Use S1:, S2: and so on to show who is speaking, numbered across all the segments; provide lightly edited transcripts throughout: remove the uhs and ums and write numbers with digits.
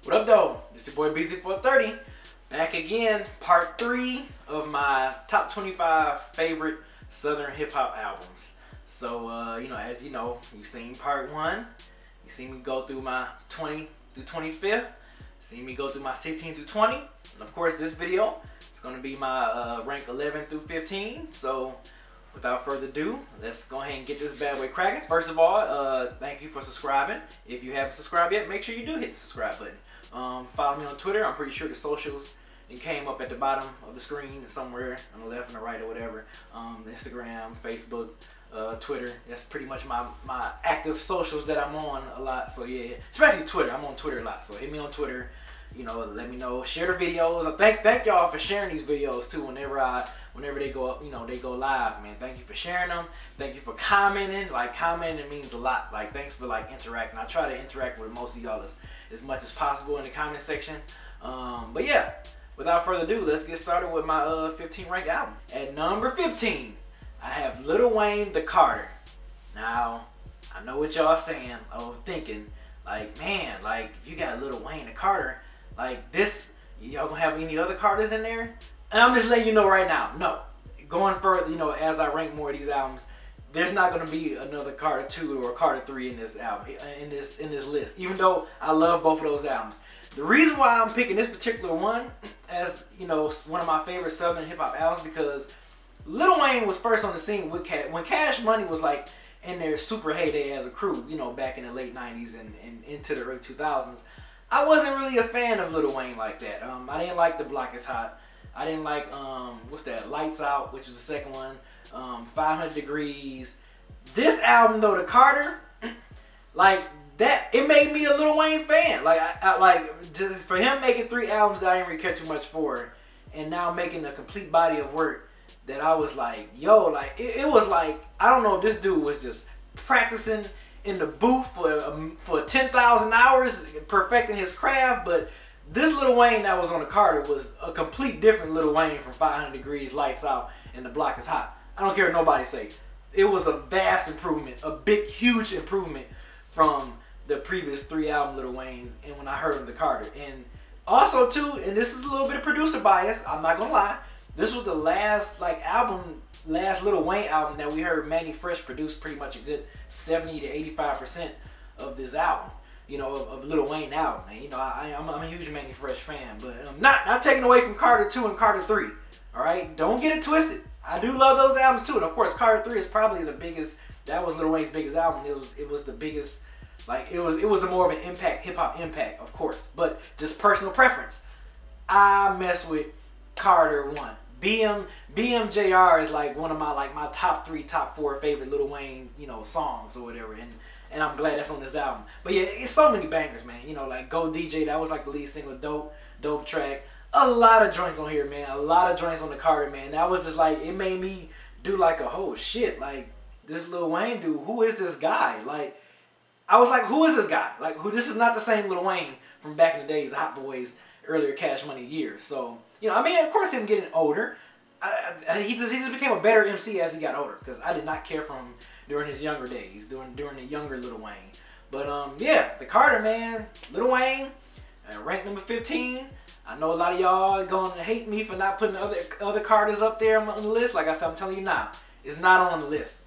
S1: What up, though? It's your boy Beezy430, back again, part 3 of my top 25 favorite Southern hip hop albums. So, as you know, you've seen part 1, you seen me go through my 20 through 25th, seen me go through my 16 through 20, and of course this video is going to be my rank 11 through 15. So, without further ado, let's go ahead and get this bad boy cracking. First of all, thank you for subscribing. If you haven't subscribed yet, make sure you do hit the subscribe button. Follow me on Twitter. I'm pretty sure the socials came up at the bottom of the screen somewhere on the left and the right or whatever. Instagram, Facebook, Twitter. That's pretty much my active socials that I'm on a lot. So yeah, especially Twitter. I'm on Twitter a lot. So hit me on Twitter. You know, let me know. Share the videos. I thank y'all for sharing these videos too. Whenever they go up, they go live, man. Thank you for sharing them. Thank you for commenting. Like, commenting means a lot. Like, thanks for interacting. I try to interact with most of y'all as much as possible in the comment section. But yeah, without further ado, let's get started with my 15 ranked album. At number 15, I have Lil Wayne The Carter. Now, I know what y'all saying or thinking. Like, man, like, if you got Lil Wayne The Carter, like this, y'all gonna have any other Carters in there? And I'm just letting you know right now, no. Going further, as I rank more of these albums, there's not gonna be another Carter 2 or Carter 3 in this album, in this list. Even though I love both of those albums. The reason why I'm picking this particular one as, one of my favorite Southern hip hop albums, because Lil Wayne was first on the scene with when Cash Money was like in their super heyday as a crew, back in the late 90s and into the early 2000s. I wasn't really a fan of Lil Wayne like that. I didn't like The Block Is Hot. I didn't like, what's that, Lights Out, which was the second one, 500 Degrees. This album, though, The Carter, like, that, it made me a Lil Wayne fan. Like, for him making 3 albums that I didn't really care too much for, and now making a complete body of work that I was like, yo, like, it was like, I don't know if this dude was just practicing in the booth for 10,000 hours, perfecting his craft, but this Lil Wayne that was on The Carter was a complete different Lil Wayne from 500 Degrees, Lights Out, and The Block Is Hot. I don't care what nobody say. It was a vast improvement, a big, huge improvement from the previous 3 albums Lil Wayne's, and when I heard him The Carter. And also too, and this is a little bit of producer bias, I'm not gonna lie, this was the last last Lil Wayne album that we heard Manny Fresh produce pretty much a good 70 to 85% of this album. Of Lil Wayne album. And, I'm a huge Manny Fresh fan, but not taking away from Carter 2 and Carter 3. All right, don't get it twisted. I do love those albums too, and of course, Carter 3 is probably the biggest. That was Lil Wayne's biggest album. It was the biggest. Like it was a more of an impact, hip hop impact, of course. But just personal preference, I mess with Carter 1. BMJR is like one of my top 3, top 4 favorite Lil Wayne, songs or whatever, and I'm glad that's on this album. But yeah, it's so many bangers, man. Like Go DJ, that was like the lead single, dope track. A lot of joints on here, man. A lot of joints on The Carter, man. That was just like, it made me do like a whole shit. Like, this Lil Wayne dude, who is this guy? Like, I was like, who is this guy? Like, this is not the same Lil Wayne from back in the days, the Hot Boys, earlier Cash Money years. So, of course him getting older, he just became a better MC as he got older, because I did not care for him during his younger days, during the younger Lil Wayne. But yeah, The Carter, man, Lil Wayne, ranked number 15. I know a lot of y'all are going to hate me for not putting other Carters up there on the list. Like I said, I'm telling you now, it's not on the list.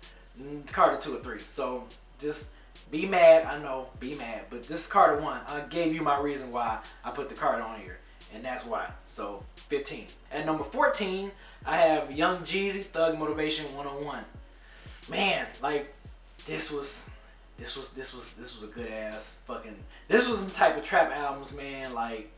S1: Carter 2 or 3. So just be mad. I know, be mad. But this is Carter 1. I gave you my reason why I put The Carter on here, and that's why. So 15. At number 14, I have Young Jeezy, Thug Motivation 101. Man, like, this was a good ass fucking, this was some type of trap albums, man. Like,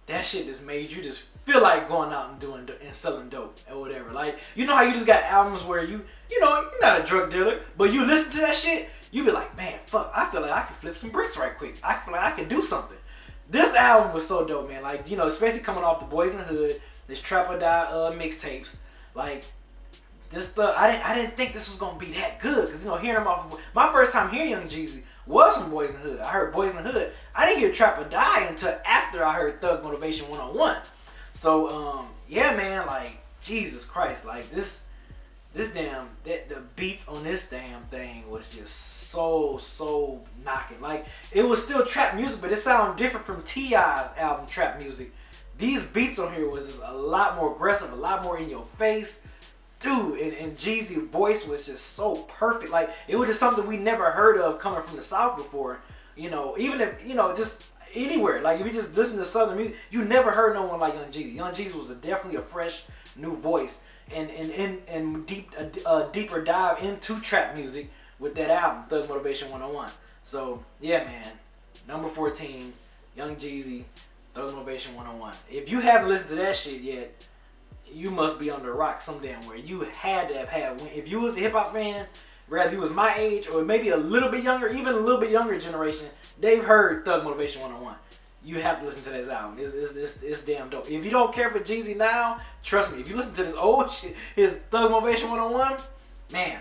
S1: that shit just made you just feel like going out and selling dope or whatever. Like, how you just got albums where you're not a drug dealer, but you listen to that shit, you be like, man, fuck, I feel like I can flip some bricks right quick. I feel like I can do something. This album was so dope, man. Like, especially coming off the Boys in the Hood, this Trap or Die mixtapes, like, this stuff, I didn't think this was gonna be that good, because hearing them off of, my first time hearing Young Jeezy was from Boys in the Hood. I heard Boys in the Hood. I didn't hear Trap or Die until after I heard Thug Motivation 101. So yeah, man, like, Jesus Christ, like, this the beats on this damn thing was just so knocking. Like, it was still trap music, but it sounded different from T.I.'s album Trap Music. These beats on here was just a lot more aggressive, a lot more in your face. Dude, and Jeezy's voice was just so perfect. Like, it was just something we never heard of coming from the South before. You know, even if, you know, just anywhere. Like, if you just listen to Southern music, you never heard no one like Young Jeezy. Young Jeezy was definitely a fresh, new voice. And deeper dive into trap music with that album, Thug Motivation 101. So, yeah, man. Number 14, Young Jeezy, Thug Motivation 101. If you haven't listened to that shit yet, you must be under a rock some damn where. You had to have had, if you was a hip-hop fan, whether you was my age or maybe a little bit younger, even a little bit younger generation, they've heard Thug Motivation 101. You have to listen to this album. It's damn dope. If you don't care for Jeezy now, trust me, if you listen to this old shit, his Thug Motivation 101, man,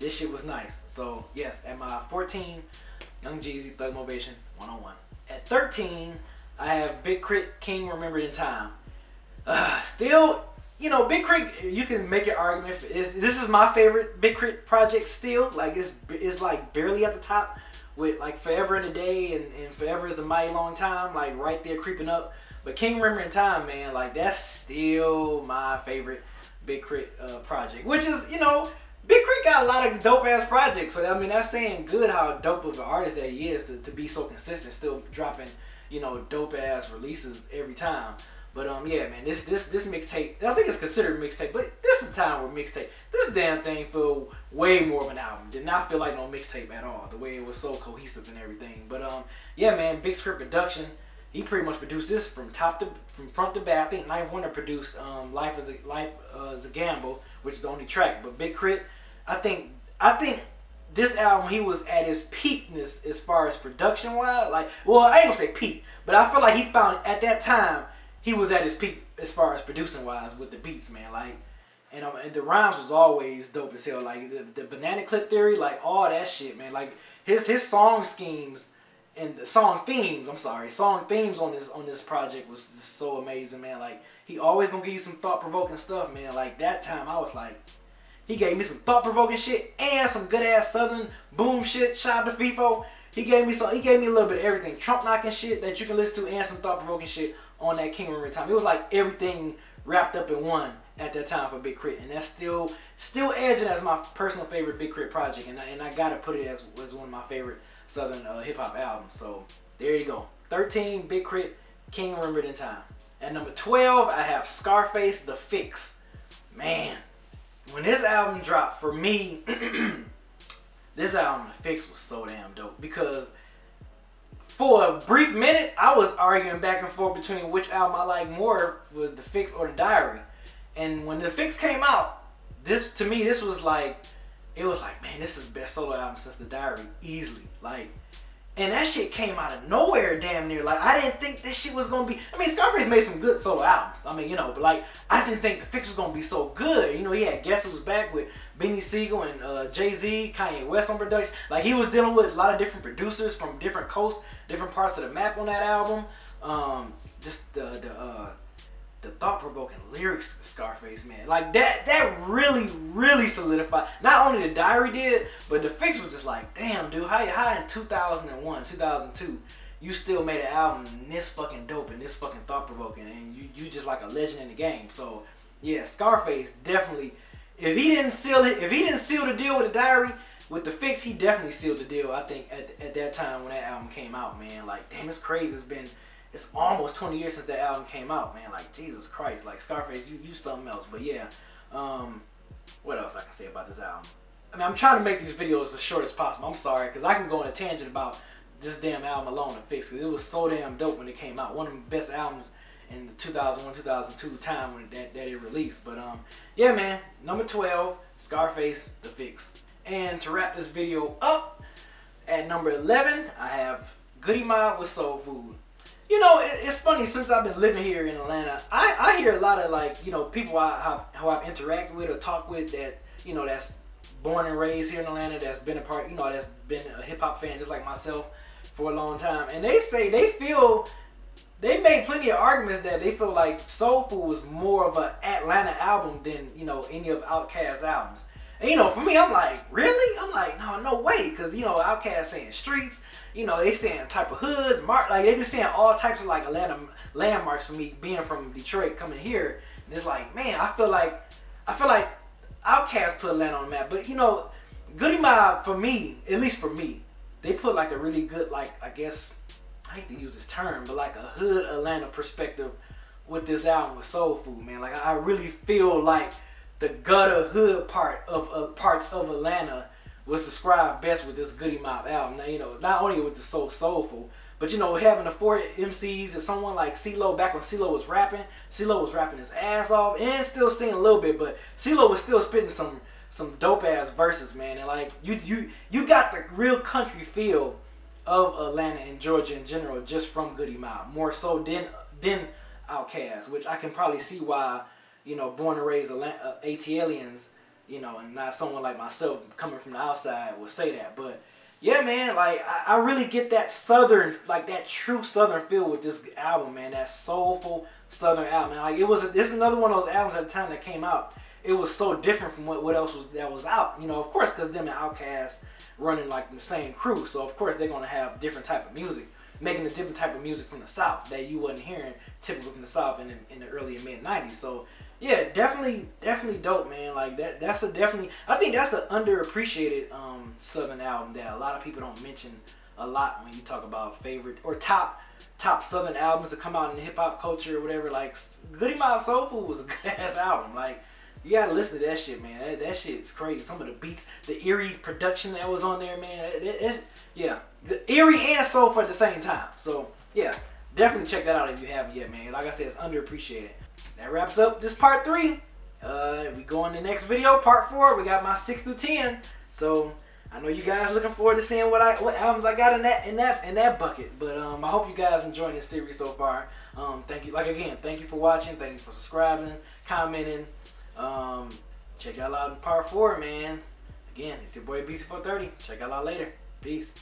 S1: this shit was nice. So, yes, at my 14, Young Jeezy, Thug Motivation 101. At 13, I have Big Krit, King Remembered in Time. Still, you know, Big Krit, you can make your argument. This is my favorite Big Krit project still. Like, it's like barely at the top with like Forever and a Day and Forever is a Mighty Long Time, like right there creeping up. But King Remember in Time, man, like that's still my favorite Big Krit project. Which is, you know, Big Krit got a lot of dope ass projects. So I mean, that's saying good how dope of an artist that he is to be so consistent, still dropping, you know, dope ass releases every time. But yeah, man, this mixtape, I think it's considered mixtape, but this is the time where this damn thing feel way more of an album. Did not feel like no mixtape at all, the way it was so cohesive and everything. But yeah, man, Big Krit production, he pretty much produced this from front to back. I think Knife Wonder produced Life is a Gamble, which is the only track. But Big Krit, I think this album, he was at his peakness as far as production wise. Like, well, I ain't gonna say peak, but I feel like he found at that time he was at his peak as far as producing wise with the beats, man. Like, and the rhymes was always dope as hell. Like the banana clip theory, like all that shit, man. Like his song schemes and the song themes on this project was just so amazing, man. Like, he always gonna give you some thought provoking stuff, man. Like that time I was like, he gave me some thought provoking shit and some good ass Southern boom shit. Shout out to FIFO. He gave me a little bit of everything. Trump knocking shit that you can listen to and some thought provoking shit on that King Remember Time. It was like everything wrapped up in one at that time for Big Krit, and that's still edging as my personal favorite Big Krit project, and I gotta put it as one of my favorite Southern hip hop albums. So there you go. 13, Big Krit, King Remembered in Time. At number 12, I have Scarface, The Fix. Man, when this album dropped for me, this album, The Fix, was so damn dope because for a brief minute, I was arguing back and forth between which album I like more, was The Fix or The Diary. And when The Fix came out, to me, this was like, it was like, man, this is the best solo album since The Diary, easily. Like, and that shit came out of nowhere damn near. Like, I didn't think this shit was gonna be, I mean, Scarface made some good solo albums. I mean, you know, but like, I didn't think The Fix was gonna be so good. You know, he had Guess Who's Back with Beanie Sigel and Jay-Z, Kanye West on production. Like, he was dealing with a lot of different producers from different coasts, different parts of the map on that album. Just the thought-provoking lyrics, Scarface, man. Like, that really solidified. Not only The Diary did, but The Fix was just like, damn, dude, how in 2001, 2002, you still made an album this fucking dope and this fucking thought-provoking, and you just like a legend in the game. So, yeah, Scarface definitely, if he didn't seal the deal with The Diary, with The Fix, he definitely sealed the deal, I think, at that time when that album came out, man. Like, damn, it's crazy. It's almost 20 years since that album came out, man. Like, Jesus Christ. Like, Scarface, you something else. But yeah, what else I can say about this album? I mean, I'm trying to make these videos as short as possible. I'm sorry, because I can go on a tangent about this damn album alone, The Fix, because it was so damn dope when it came out. One of the best albums in the 2001, 2002 time when that it released. But yeah, man, number 12, Scarface, The Fix. And to wrap this video up, at number 11, I have Goodie Mob with Soul Food. You know, it's funny, since I've been living here in Atlanta, I hear a lot of, like, you know, people who I've interacted with or talked with that, you know, that's born and raised here in Atlanta, that's been a part, you know, that's been a hip-hop fan just like myself for a long time. And they say they made plenty of arguments that they feel like Soul Food was more of an Atlanta album than, you know, any of Outkast's albums. And you know, for me, I'm like, really? I'm like, no way, because you know, Outkast saying streets, you know, they saying type of hoods, like they just saying all types of like Atlanta landmarks for me being from Detroit coming here. And it's like, man, I feel like Outkast put Atlanta on the map, but you know, Goodie Mob, for me, at least for me, they put like a really good, like, I guess, I hate to use this term, but like a hood Atlanta perspective with this album with Soul Food, man. Like, I really feel like the gutter hood parts of Atlanta was described best with this Goodie Mob album. Now, you know, not only was it so soulful, but you know, having the 4 MCs and someone like CeeLo, back when CeeLo was rapping his ass off and still singing a little bit, but CeeLo was still spitting some dope ass verses, man. And like you got the real country feel of Atlanta and Georgia in general just from Goodie Mob, more so than Outkast, which I can probably see why, you know, born and raised ATLians, you know, and not someone like myself coming from the outside would say that. But yeah, man, like I really get that southern, like that true southern feel with this album, man. That soulful southern album, man. Like this is another one of those albums at the time that came out. It was so different from what else was out, you know, of course, because them and Outkast running like the same crew, so of course they're gonna have different type of music, making a different type of music from the South that you wasn't hearing typically from the South in the early and mid '90s. So yeah, definitely dope, man. Like that's a definitely, I think that's an underappreciated Southern album that a lot of people don't mention a lot when you talk about favorite or top Southern albums to come out in the hip hop culture or whatever. Like Goodie Mob Soul Food was a good ass album. Like, you gotta listen to that shit, man. That shit's crazy. Some of the beats, the eerie production that was on there, man. Yeah, eerie and soulful at the same time. So yeah, definitely check that out if you haven't yet, man. Like I said, it's underappreciated. That wraps up this part 3. We go on the next video, part 4. We got my 6 through 10. So I know you guys looking forward to seeing what albums I got in that bucket. But I hope you guys enjoying this series so far. Thank you. Like again, thank you for watching. Thank you for subscribing, commenting. Check y'all out in part 4, man. Again, it's your boy Beezy430. Check y'all out later. Peace.